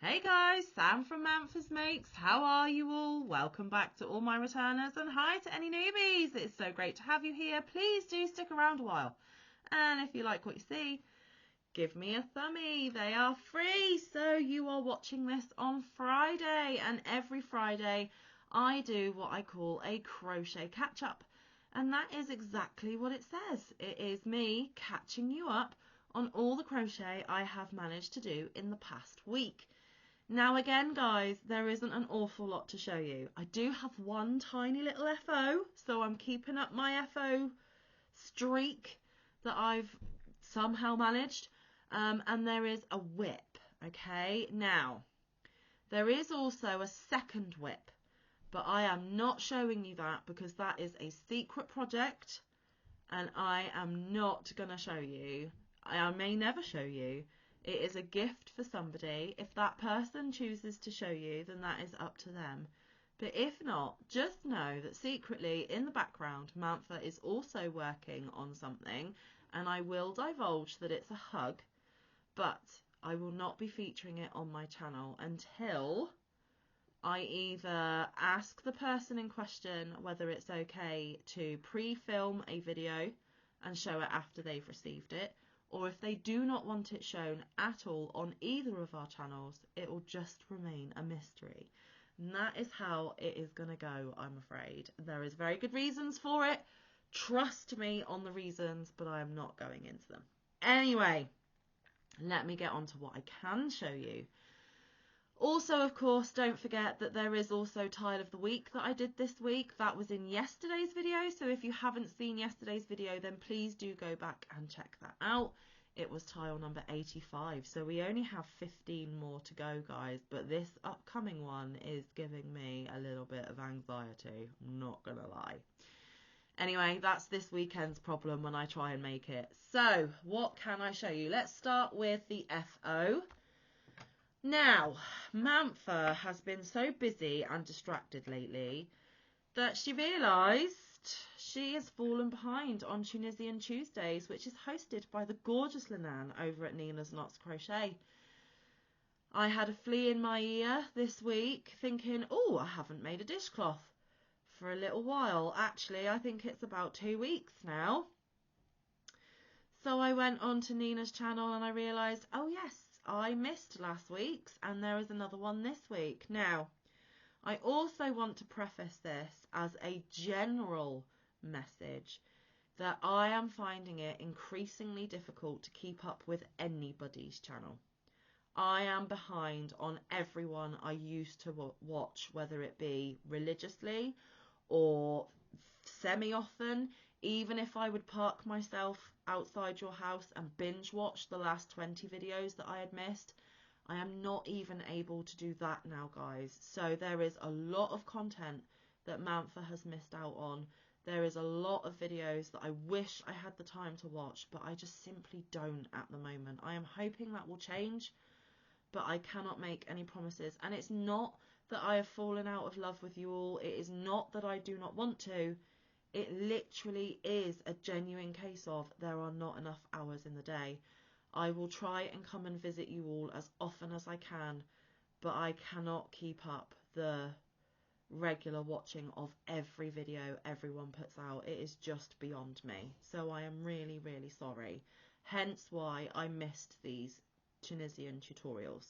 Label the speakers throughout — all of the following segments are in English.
Speaker 1: Hey guys, Sam from Manfa's Makes. How are you all? Welcome back to all my returners, and hi to any newbies. It's so great to have you here. Please do stick around a while. And if you like what you see, give me a thumbie. They are free. So you are watching this on Friday, and every Friday I do what I call a crochet catch up. And that is exactly what it says. It is me catching you up on all the crochet I have managed to do in the past week. Now again, guys, there isn't an awful lot to show you. I do have one tiny little FO, so I'm keeping up my FO streak that I've somehow managed. And there is a whip, okay? Now, there is also a second whip, but I am not showing you that because that is a secret project and I am not going to show you. I may never show you. It is a gift for somebody. If that person chooses to show you, then that is up to them. But if not, just know that secretly in the background, Manfa is also working on something, and I will divulge that it's a hug, but I will not be featuring it on my channel until I either ask the person in question whether it's okay to pre-film a video and show it after they've received it, or if they do not want it shown at all on either of our channels, it will just remain a mystery. And that is how it is going to go, I'm afraid. There is very good reasons for it. Trust me on the reasons, but I am not going into them. Anyway, let me get on to what I can show you. Also, of course, don't forget that there is also Tile of the Week that I did this week. That was in yesterday's video, so if you haven't seen yesterday's video, then please do go back and check that out. It was tile number 85, so we only have 15 more to go, guys, but this upcoming one is giving me a little bit of anxiety, I'm not gonna lie. Anyway, that's this weekend's problem when I try and make it. So, what can I show you? Let's start with the FO. Now, Manfa has been so busy and distracted lately that she realised she has fallen behind on Tunisian Tuesdays, which is hosted by the gorgeous Linan over at Nina's Knots Crochet. I had a flea in my ear this week thinking, oh, I haven't made a dishcloth for a little while. Actually, I think it's about 2 weeks now. So I went on to Nina's channel and I realised, oh yes, I missed last week's and there is another one this week. Now, I also want to preface this as a general message that I am finding it increasingly difficult to keep up with anybody's channel. I am behind on everyone I used to watch, whether it be religiously or semi-often. Even if I would park myself outside your house and binge watch the last 20 videos that I had missed, I am not even able to do that now, guys. So there is a lot of content that Manfa has missed out on. There is a lot of videos that I wish I had the time to watch, but I just simply don't at the moment. I am hoping that will change, but I cannot make any promises. And it's not that I have fallen out of love with you all. It is not that I do not want to. It literally is a genuine case of there are not enough hours in the day. I will try and come and visit you all as often as I can, but I cannot keep up the regular watching of every video everyone puts out. It is just beyond me. So I am really, really sorry. Hence why I missed these Tunisian tutorials.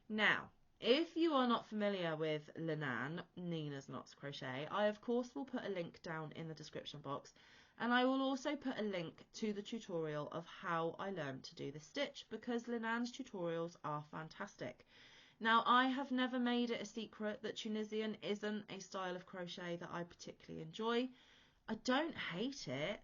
Speaker 1: Now, if you are not familiar with Linan, Nina's Knots Crochet, I of course will put a link down in the description box, and I will also put a link to the tutorial of how I learned to do this stitch, because Linan's tutorials are fantastic. Now, I have never made it a secret that Tunisian isn't a style of crochet that I particularly enjoy. I don't hate it,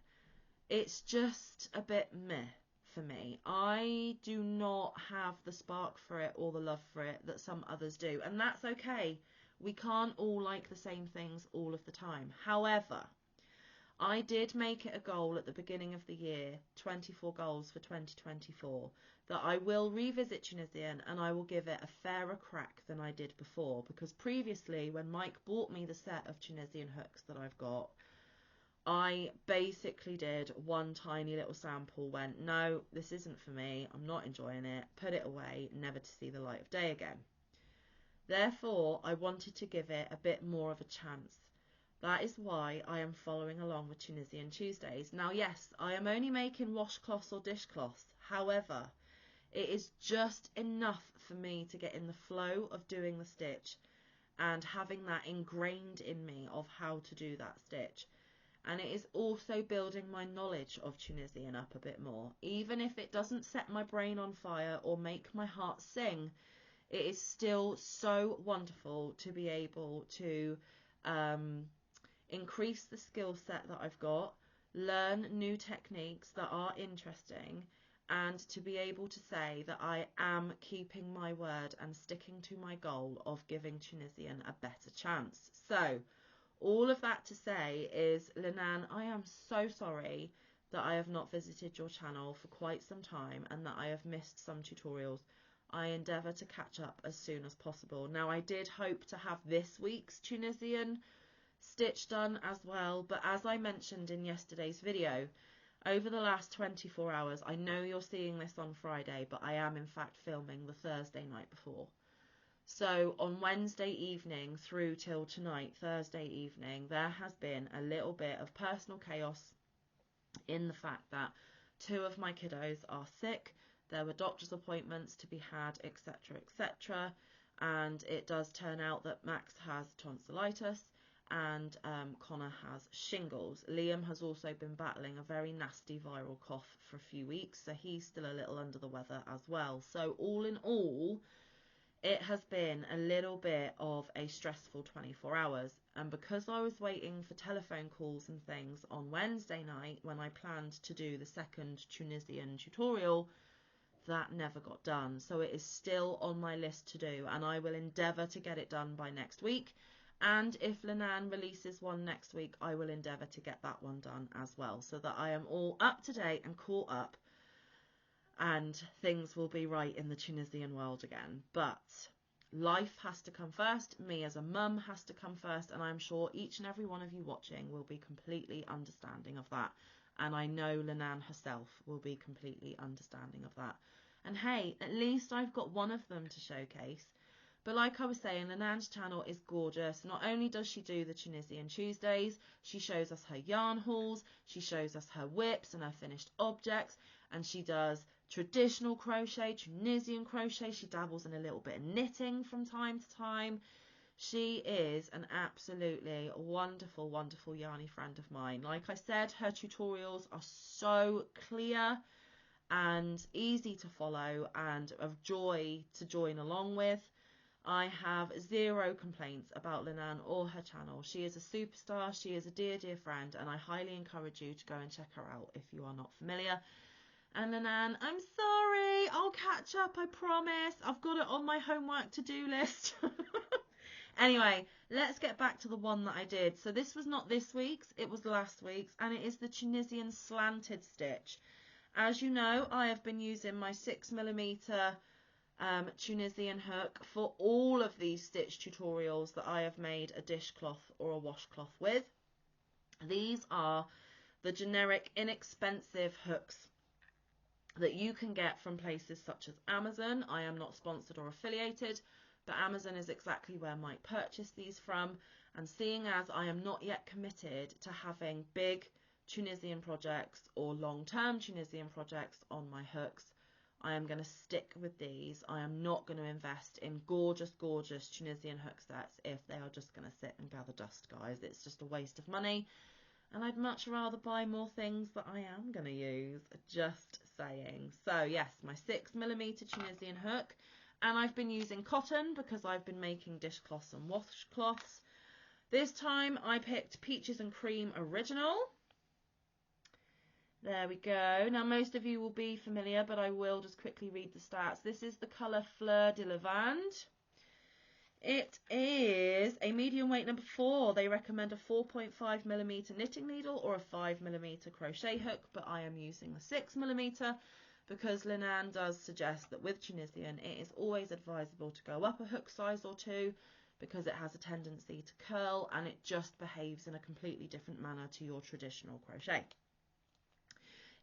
Speaker 1: it's just a bit meh for me. I do not have the spark for it or the love for it that some others do, and that's okay. We can't all like the same things all of the time. However, I did make it a goal at the beginning of the year, 24 goals for 2024, that I will revisit Tunisian and I will give it a fairer crack than I did before, because previously when Mike bought me the set of Tunisian hooks that I've got, I basically did one tiny little sample, went, no, this isn't for me, I'm not enjoying it, put it away, never to see the light of day again. Therefore, I wanted to give it a bit more of a chance. That is why I am following along with Tunisian Tuesdays. Now, yes, I am only making washcloths or dishcloths. However, it is just enough for me to get in the flow of doing the stitch and having that ingrained in me of how to do that stitch. And it is also building my knowledge of Tunisian up a bit more. Even if it doesn't set my brain on fire or make my heart sing, it is still so wonderful to be able to increase the skill set that I've got, learn new techniques that are interesting, and to be able to say that I am keeping my word and sticking to my goal of giving Tunisian a better chance. So, all of that to say is, Linan, I am so sorry that I have not visited your channel for quite some time and that I have missed some tutorials. I endeavour to catch up as soon as possible. Now, I did hope to have this week's Tunisian stitch done as well, but as I mentioned in yesterday's video, over the last 24 hours, I know you're seeing this on Friday, but I am in fact filming the Thursday night before. So on Wednesday evening through till tonight, Thursday evening, there has been a little bit of personal chaos in the fact that 2 of my kiddos are sick. There were doctor's appointments to be had, etc., etc. And it does turn out that Max has tonsillitis and Connor has shingles. Liam has also been battling a very nasty viral cough for a few weeks, so he's still a little under the weather as well. So all in all, it has been a little bit of a stressful 24 hours. And because I was waiting for telephone calls and things on Wednesday night when I planned to do the second Tunisian tutorial, that never got done. So it is still on my list to do, and I will endeavour to get it done by next week. And if Linan releases one next week, I will endeavour to get that one done as well, so that I am all up to date and caught up and things will be right in the Tunisian world again. But life has to come first, me as a mum has to come first, and I'm sure each and every one of you watching will be completely understanding of that. And I know Linan herself will be completely understanding of that. And hey, at least I've got one of them to showcase. But like I was saying, Linan's channel is gorgeous. Not only does she do the Tunisian Tuesdays, she shows us her yarn hauls, she shows us her whips and her finished objects, and she does traditional crochet, Tunisian crochet, she dabbles in a little bit of knitting from time to time. She is an absolutely wonderful, wonderful yarny friend of mine. Like I said, her tutorials are so clear and easy to follow and of joy to join along with. I have zero complaints about Linan or her channel. She is a superstar, she is a dear, dear friend, and I highly encourage you to go and check her out if you are not familiar. And Linan, I'm sorry, I'll catch up, I promise. I've got it on my homework to-do list. Anyway, let's get back to the one that I did. So this was not this week's, it was last week's, and it is the Tunisian slanted stitch. As you know, I have been using my 6mm Tunisian hook for all of these stitch tutorials that I have made a dishcloth or a washcloth with. These are the generic inexpensive hooks that you can get from places such as Amazon. I am not sponsored or affiliated, but Amazon is exactly where I might purchase these from. And seeing as I am not yet committed to having big Tunisian projects or long-term Tunisian projects on my hooks, I am going to stick with these. I am not going to invest in gorgeous, gorgeous Tunisian hook sets if they are just going to sit and gather dust, guys. It's just a waste of money. And I'd much rather buy more things that I am going to use, just saying. So yes, my 6mm Tunisian hook, and I've been using cotton because I've been making dishcloths and washcloths. This time I picked Peaches and Cream Original. There we go. Now most of you will be familiar, but I will just quickly read the stats. This is the colour Fleur de Lavande. It is a medium weight number 4. They recommend a 4.5mm knitting needle or a 5mm crochet hook, but I am using the 6mm because Linan does suggest that with Tunisian it is always advisable to go up a hook size or 2 because it has a tendency to curl and it just behaves in a completely different manner to your traditional crochet.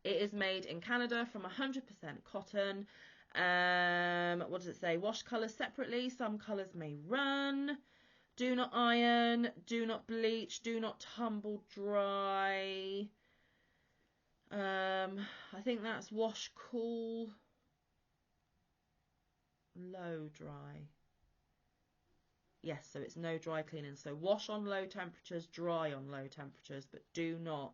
Speaker 1: It is made in Canada from 100% cotton. What does it say? Wash colours separately. Some colours may run. Do not iron. Do not bleach. Do not tumble dry. I think that's wash cool. Low dry. Yes, so it's no dry cleaning. So wash on low temperatures, dry on low temperatures, but do not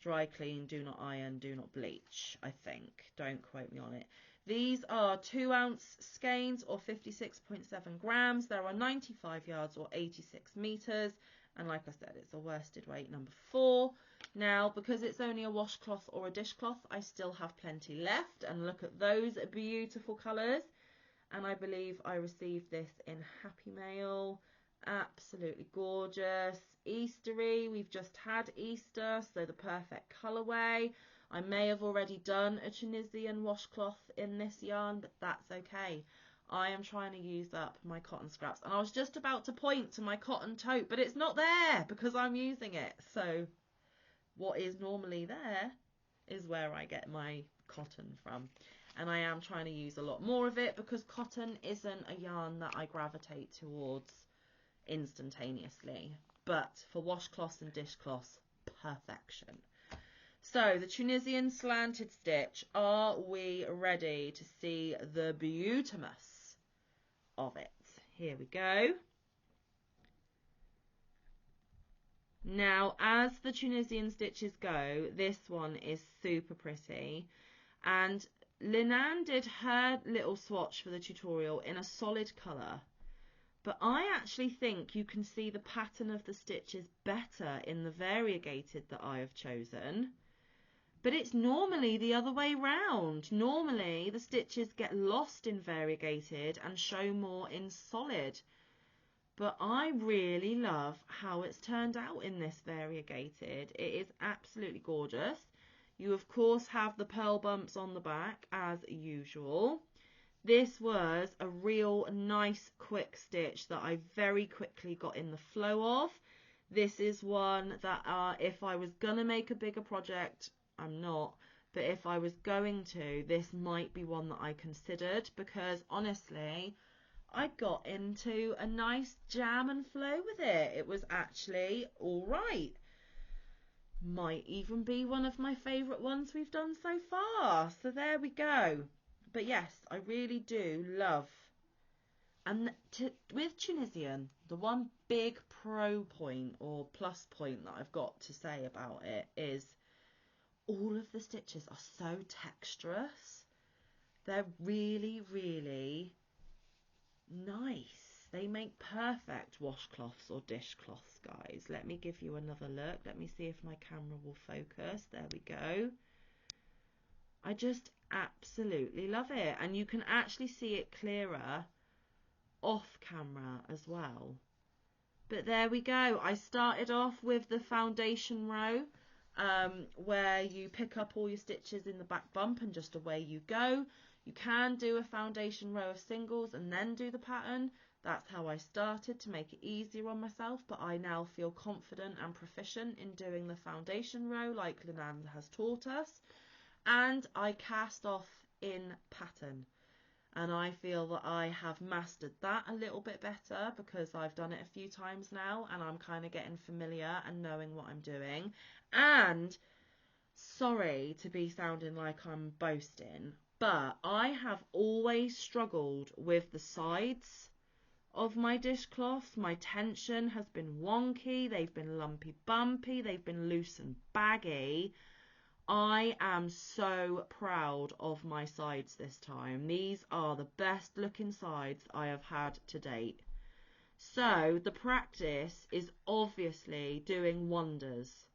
Speaker 1: dry clean, do not iron, do not bleach, I think. Don't quote me on it. These are 2-ounce skeins or 56.7 grams. There are 95 yards or 86 meters. And like I said, it's a worsted weight number 4. Now, because it's only a washcloth or a dishcloth, I still have plenty left. And look at those beautiful colours. And I believe I received this in Happy Mail. Absolutely gorgeous. Eastery, we've just had Easter, so the perfect colourway. I may have already done a Tunisian washcloth in this yarn, but that's okay. I am trying to use up my cotton scraps. And I was just about to point to my cotton tote, but it's not there because I'm using it. So what is normally there is where I get my cotton from. And I am trying to use a lot more of it because cotton isn't a yarn that I gravitate towards instantaneously. But for washcloths and dishcloths, perfection. So the Tunisian slanted stitch, are we ready to see the beautiness of it? Here we go. Now, as the Tunisian stitches go, this one is super pretty. And Linan did her little swatch for the tutorial in a solid colour. But I actually think you can see the pattern of the stitches better in the variegated that I have chosen. But it's normally the other way round. Normally the stitches get lost in variegated and show more in solid. But I really love how it's turned out in this variegated. It is absolutely gorgeous. You of course have the pearl bumps on the back as usual. This was a real nice quick stitch that I very quickly got in the flow of. This is one that if I was going to make a bigger project, I'm not, but if I was going to, this might be one that I considered because honestly, I got into a nice jam and flow with it. It was actually all right. Might even be one of my favourite ones we've done so far. So there we go. But yes, I really do love. And with Tunisian, the one big pro point or plus point that I've got to say about it is all of the stitches are so texturous. They're really, really nice. They make perfect washcloths or dishcloths, guys. Let me give you another look. Let me see if my camera will focus. There we go. I just absolutely love it. And you can actually see it clearer off camera as well. But there we go. I started off with the foundation row where you pick up all your stitches in the back bump and just away you go. You can do a foundation row of singles and then do the pattern. That's how I started to make it easier on myself, but I now feel confident and proficient in doing the foundation row like Linan has taught us. And I cast off in pattern. And I feel that I have mastered that a little bit better because I've done it a few times now and I'm kind of getting familiar and knowing what I'm doing. And sorry to be sounding like I'm boasting, but I have always struggled with the sides of my dishcloths. My tension has been wonky, they've been lumpy bumpy, they've been loose and baggy. I am so proud of my sides this time. These are the best looking sides I have had to date. So the practice is obviously doing wonders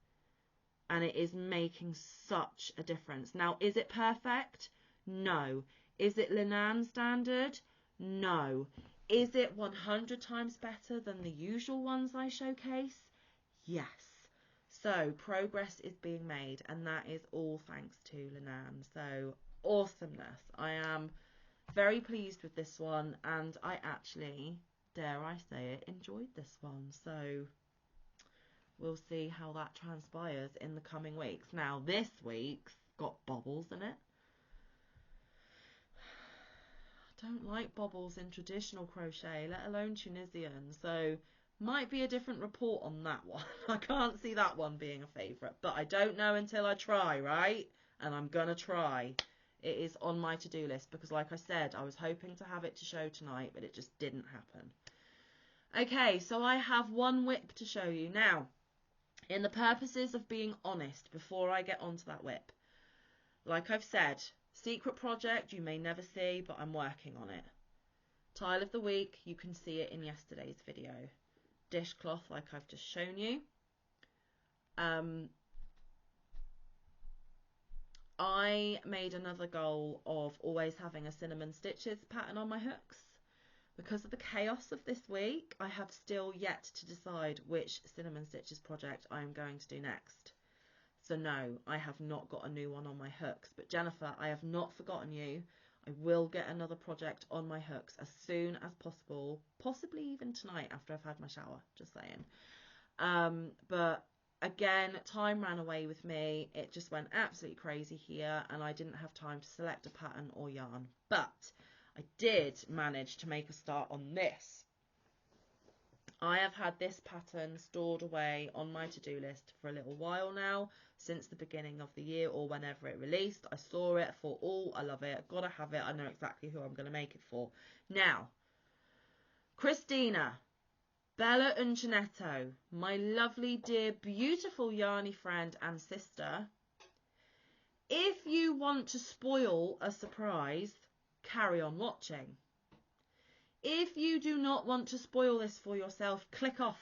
Speaker 1: and it is making such a difference. Now, is it perfect? No. Is it Linan standard? No. Is it 100 times better than the usual ones I showcase? Yes. So progress is being made and that is all thanks to Linan. So awesomeness. I am very pleased with this one and I actually dare I say it, enjoyed this one. So we'll see how that transpires in the coming weeks. Now, this week's got bobbles in it. I don't like bobbles in traditional crochet, let alone Tunisian. So might be a different report on that one. I can't see that one being a favourite, but I don't know until I try, right? And I'm gonna try. It is on my to-do list because, like I said, I was hoping to have it to show tonight, but it just didn't happen. Okay, so I have one whip to show you. Now, in the purposes of being honest, before I get onto that whip, like I've said, secret project you may never see, but I'm working on it. Tile of the week, you can see it in yesterday's video. Dishcloth, like I've just shown you. I made another goal of always having a cinnamon stitches pattern on my hooks. Because of the chaos of this week, I have still yet to decide which cinnamon stitches project I am going to do next. So no, I have not got a new one on my hooks. But Jennifer, I have not forgotten you. I will get another project on my hooks as soon as possible, possibly even tonight after I've had my shower, just saying. But again, time ran away with me. It just went absolutely crazy here and I didn't have time to select a pattern or yarn. But I did manage to make a start on this. I have had this pattern stored away on my to-do list for a little while now, since the beginning of the year or whenever it released. I saw it, thought, oh, I love it, I've got to have it, I know exactly who I'm going to make it for. Now, Christina, Bella Uncinetto, my lovely, dear, beautiful yarny friend and sister, if you want to spoil a surprise, carry on watching. If you do not want to spoil this for yourself, click off.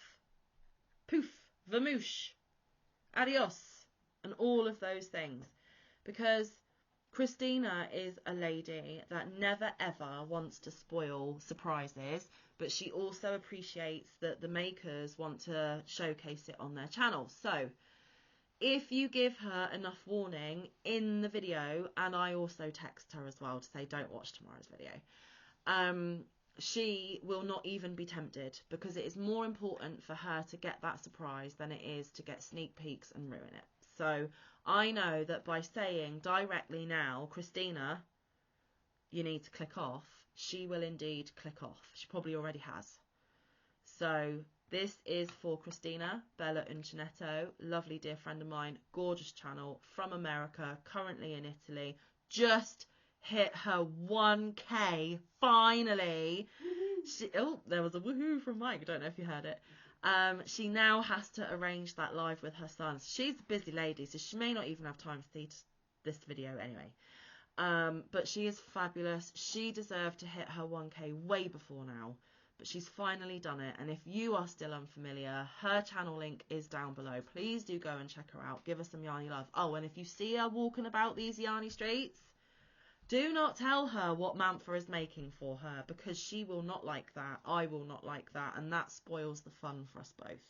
Speaker 1: Poof, vamoosh, adios, and all of those things. Because Christina is a lady that never ever wants to spoil surprises, but she also appreciates that the makers want to showcase it on their channel. So if you give her enough warning in the video, and I also text her as well to say don't watch tomorrow's video, she will not even be tempted, because it is more important for her to get that surprise than it is to get sneak peeks and ruin it. So I know that by saying directly now, Christina, you need to click off, she will indeed click off. She probably already has. So this is for Christina, Bella Uncinetto, lovely dear friend of mine, gorgeous channel from America, currently in Italy, just hit her 1K finally. There was a woohoo from Mike. I don't know if you heard it. She now has to arrange that live with her son. She's a busy lady, so she may not even have time to see this video anyway. But she is fabulous. She deserved to hit her 1K way before now, but she's finally done it. And if you are still unfamiliar, her channel link is down below. Please do go and check her out. Give her some yarny love. Oh, and if you see her walking about these yarny streets, do not tell her what Manfa is making for her, because she will not like that. I will not like that, and that spoils the fun for us both.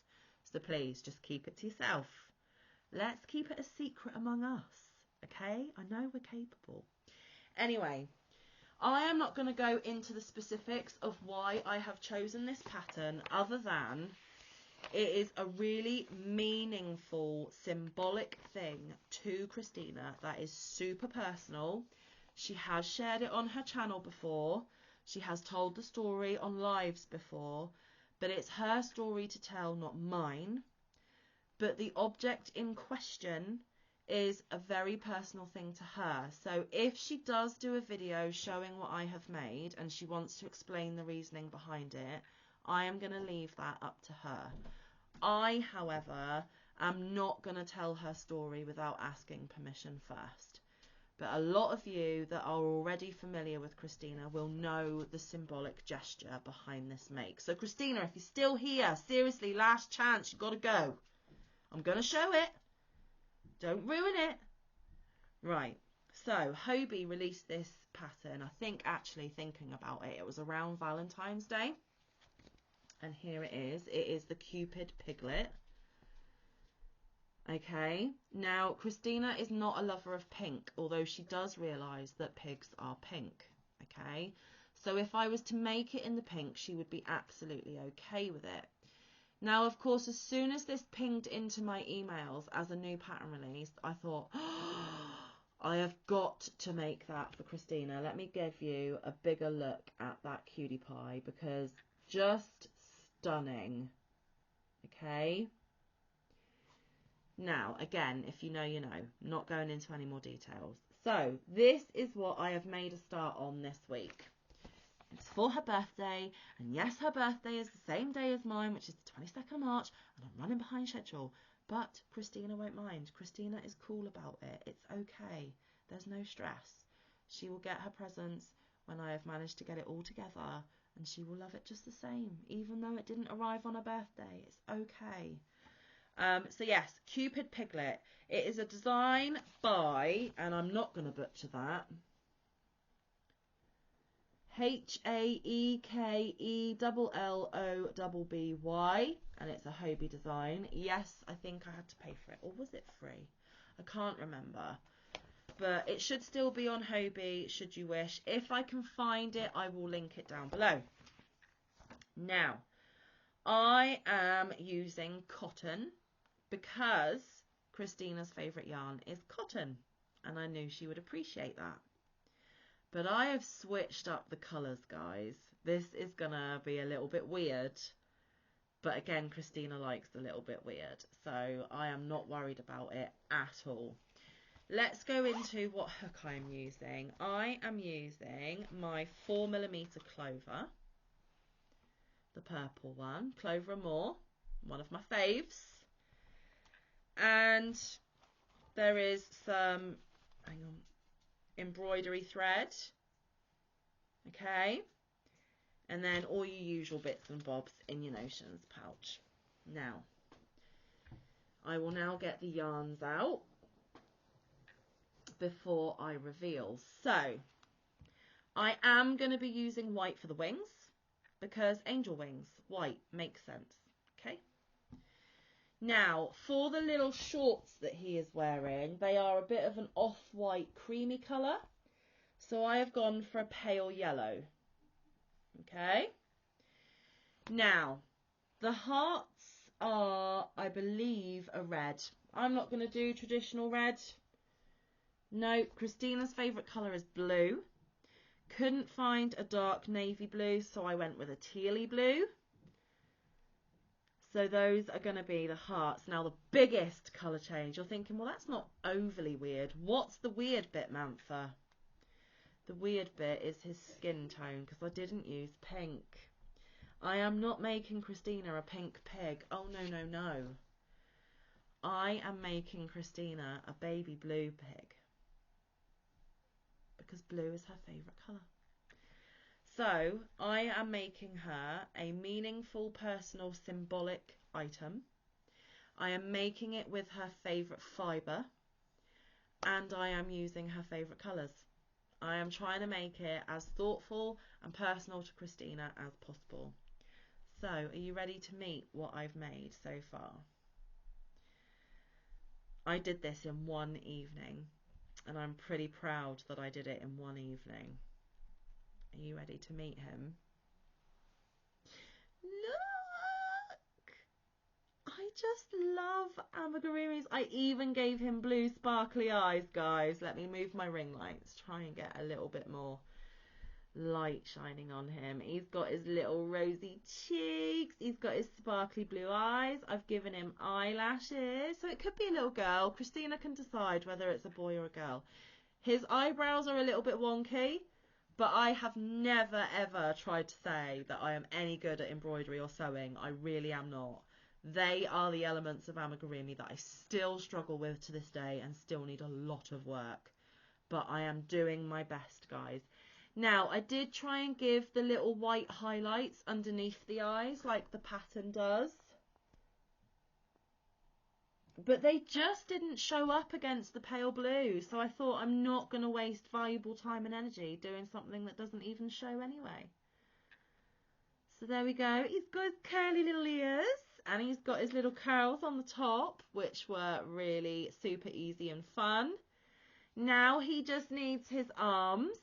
Speaker 1: So please, just keep it to yourself. Let's keep it a secret among us, okay? I know we're capable. Anyway, I am not going to go into the specifics of why I have chosen this pattern, other than it is a really meaningful, symbolic thing to Christina that is super personal. She has shared it on her channel before. She has told the story on lives before, but it's her story to tell, not mine. But the object in question is a very personal thing to her. So if she does do a video showing what I have made and she wants to explain the reasoning behind it, I am going to leave that up to her. I, however, am not going to tell her story without asking permission first. But a lot of you that are already familiar with Christina will know the symbolic gesture behind this make. So Christina, if you're still here, seriously, last chance, you've got to go. I'm going to show it. Don't ruin it. Right, so HOBBII released this pattern, I think actually thinking about it, it was around Valentine's Day. And here it is. It is the Cupid Piglet. Okay, now Christina is not a lover of pink, although she does realise that pigs are pink. Okay, So if I was to make it in the pink, she would be absolutely okay with it. Now, of course, as soon as this pinged into my emails as a new pattern release, I thought, oh, I have got to make that for Christina. Let me give you a bigger look at that cutie pie, because just stunning. Okay. Now, again, if you know, you know, not going into any more details. So this is what I have made a start on this week. It's for her birthday, and yes, her birthday is the same day as mine, which is the 22nd of March, and I'm running behind schedule. But Christina won't mind. Christina is cool about it. It's okay. There's no stress. She will get her presents when I have managed to get it all together, and she will love it just the same, even though it didn't arrive on her birthday. It's okay. So yes, Cupid Piglet. It is a design by, and I'm not going to butcher that, HAEKELLOBBY, and it's a HOBBII design. Yes, I think I had to pay for it, or was it free? I can't remember. But it should still be on HOBBII, should you wish. If I can find it, I will link it down below. Now, I am using cotton because Christina's favourite yarn is cotton, and I knew she would appreciate that. But I have switched up the colours, guys. This is going to be a little bit weird. But again, Christina likes a little bit weird. So I am not worried about it at all. Let's go into what hook I'm using. I am using my 4mm Clover. The purple one. Clover and More. One of my faves. And there is some, hang on, embroidery thread, okay, and then all your usual bits and bobs in your notions pouch. Now, I will now get the yarns out before I reveal. So, I am going to be using white for the wings, because angel wings, white makes sense, okay. Now, for the little shorts that he is wearing, they are a bit of an off-white creamy colour. So I have gone for a pale yellow. Okay. Now, the hearts are, I believe, a red. I'm not going to do traditional red. No, Christina's favourite colour is blue. Couldn't find a dark navy blue, so I went with a tealy blue. So those are going to be the hearts. Now, the biggest colour change. You're thinking, well, that's not overly weird. What's the weird bit, Manfa? The weird bit is his skin tone, because I didn't use pink. I am not making Christina a pink pig. Oh, no, no, no. I am making Christina a baby blue pig, because blue is her favourite colour. So, I am making her a meaningful, personal, symbolic item. I am making it with her favourite fibre, and I am using her favourite colours. I am trying to make it as thoughtful and personal to Christina as possible. So, are you ready to meet what I've made so far? I did this in one evening, and I'm pretty proud that I did it in one evening. Are you ready to meet him? Look! I just love amigurumis. I even gave him blue sparkly eyes, guys. Let me move my ring lights. Try and get a little bit more light shining on him. He's got his little rosy cheeks. He's got his sparkly blue eyes. I've given him eyelashes. So it could be a little girl. Christina can decide whether it's a boy or a girl. His eyebrows are a little bit wonky. But I have never, ever tried to say that I am any good at embroidery or sewing. I really am not. They are the elements of amigurumi that I still struggle with to this day and still need a lot of work. But I am doing my best, guys. Now, I did try and give the little white highlights underneath the eyes like the pattern does. But they just didn't show up against the pale blue, so I thought I'm not going to waste valuable time and energy doing something that doesn't even show anyway. So there we go. He's got his curly little ears, and he's got his little curls on the top, which were really super easy and fun. Now he just needs his arms,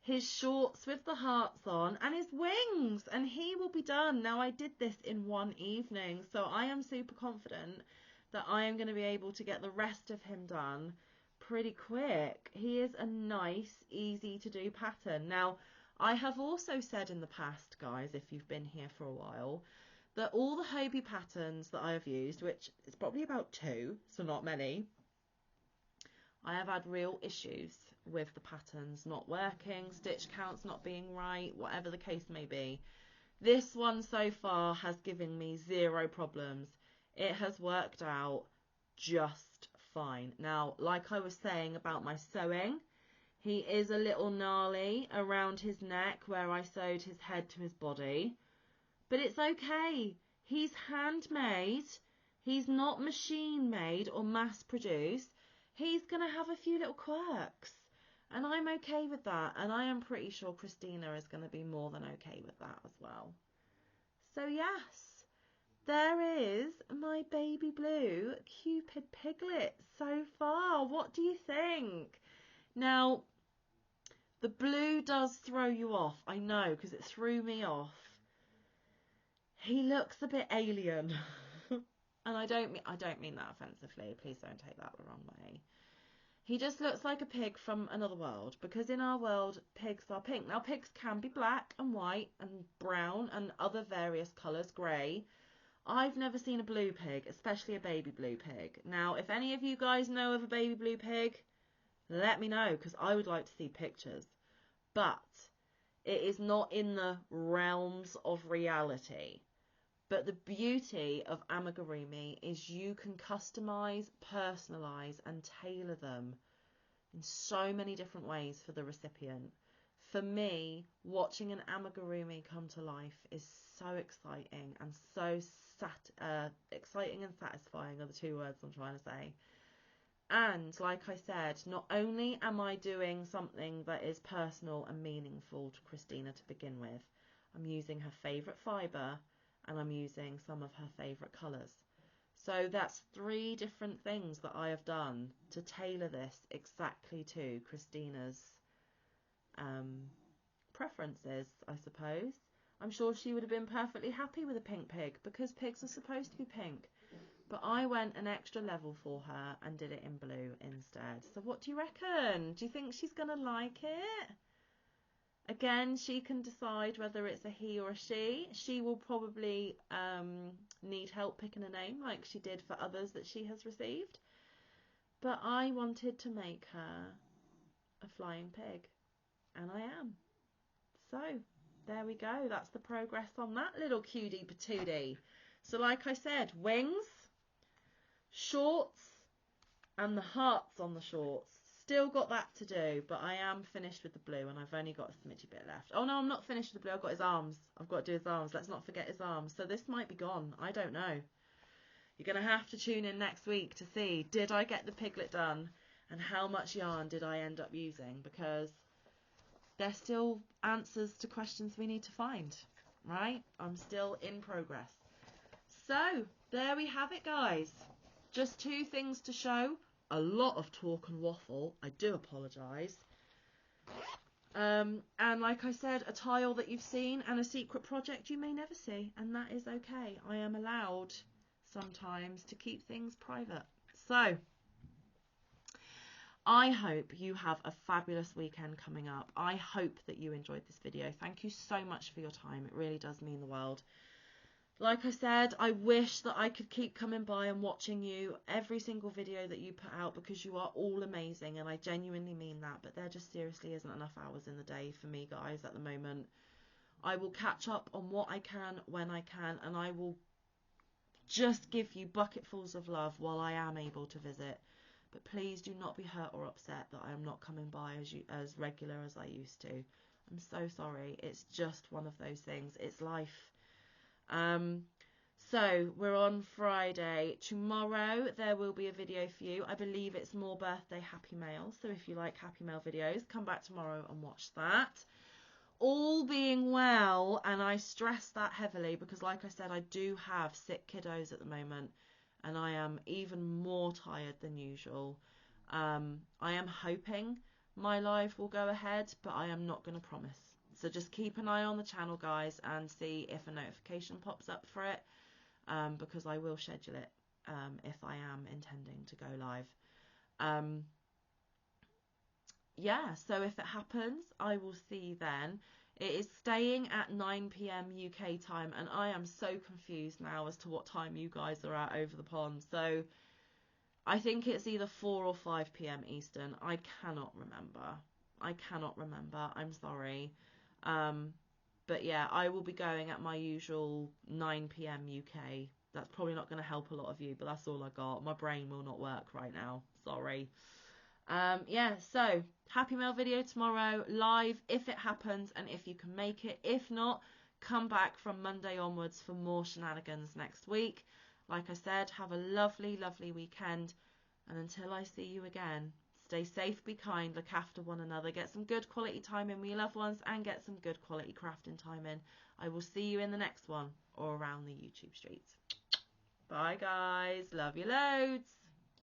Speaker 1: his shorts with the hearts on, and his wings, and he will be done. Now, I did this in one evening, so I am super confident that I am going to be able to get the rest of him done pretty quick. He is a nice, easy to do pattern. Now, I have also said in the past, guys, if you've been here for a while, that all the HOBBII patterns that I have used, which is probably about 2, so not many, I have had real issues with the patterns not working, stitch counts not being right, whatever the case may be. This one so far has given me 0 problems. It has worked out just fine. Now, like I was saying about my sewing, he is a little gnarly around his neck where I sewed his head to his body, but it's okay. He's handmade. He's not machine made or mass produced. He's going to have a few little quirks, and I'm okay with that, and I am pretty sure Christina is going to be more than okay with that as well. So yes, there is my baby blue Cupid piglet so far. What do you think? Now, the blue does throw you off, I know, because it threw me off. He looks a bit alien, and I don't mean that offensively. Please don't take that the wrong way. He just looks like a pig from another world, because in our world, pigs are pink. Now, pigs can be black and white and brown and other various colours, grey. I've never seen a blue pig, especially a baby blue pig. Now, if any of you guys know of a baby blue pig, let me know, because I would like to see pictures. But it is not in the realms of reality. But the beauty of amigurumi is you can customize, personalize, and tailor them in so many different ways for the recipient. For me, watching an amigurumi come to life is so exciting, and so exciting and satisfying are the 2 words I'm trying to say. And like I said, not only am I doing something that is personal and meaningful to Christina to begin with, I'm using her favourite fibre, and I'm using some of her favourite colours. So that's 3 different things that I have done to tailor this exactly to Christina's preferences, I suppose. I'm sure she would have been perfectly happy with a pink pig, because pigs are supposed to be pink. But I went an extra level for her and did it in blue instead. So what do you reckon? Do you think she's going to like it? Again, she can decide whether it's a he or a she. She will probably need help picking a name like she did for others that she has received. But I wanted to make her a flying pig, and I am. So there we go. That's the progress on that little cutie patootie. So like I said, wings, shorts, and the hearts on the shorts. Still got that to do, but I am finished with the blue, and I've only got a smidgy bit left. Oh no, I'm not finished with the blue. I've got his arms. I've got to do his arms. Let's not forget his arms. So this might be gone. I don't know. You're going to have to tune in next week to see, did I get the piglet done, and how much yarn did I end up using, because there's still answers to questions we need to find, right? I'm still in progress. So there we have it, guys. Just 2 things to show. A lot of talk and waffle. I do apologise. And like I said, a tile that you've seen and a secret project you may never see. And that is okay. I am allowed sometimes to keep things private. So I hope you have a fabulous weekend coming up. I hope that you enjoyed this video. Thank you so much for your time. It really does mean the world. Like I said, I wish that I could keep coming by and watching you every single video that you put out, because you are all amazing, and I genuinely mean that, but there just seriously isn't enough hours in the day for me, guys, at the moment. I will catch up on what I can when I can, and I will just give you bucketfuls of love while I am able to visit. But please do not be hurt or upset that I am not coming by as regular as I used to. I'm so sorry. It's just one of those things. It's life. So we're on Friday. Tomorrow there will be a video for you. I believe it's more birthday happy mail. So if you like happy mail videos, come back tomorrow and watch that. All being well, and I stress that heavily because like I said, I do have sick kiddos at the moment, and I am even more tired than usual. I am hoping my live will go ahead, but I am not going to promise. So just keep an eye on the channel, guys, and see if a notification pops up for it, because I will schedule it if I am intending to go live. Yeah, so if it happens, I will see you then. It is staying at 9 p.m. UK time, and I am so confused now as to what time you guys are at over the pond. So I think it's either 4 or 5 p.m. Eastern. I cannot remember. I'm sorry. But yeah, I will be going at my usual 9 p.m. UK. That's probably not going to help a lot of you, but that's all I got. My brain will not work right now. Sorry. Yeah, so happy mail video tomorrow, live if it happens and if you can make it. If not, come back from Monday onwards for more shenanigans next week. Like I said, have a lovely, lovely weekend. And until I see you again, stay safe, be kind, look after one another, get some good quality time in with your loved ones, and get some good quality crafting time in. I will see you in the next one or around the YouTube streets. Bye, guys. Love you loads.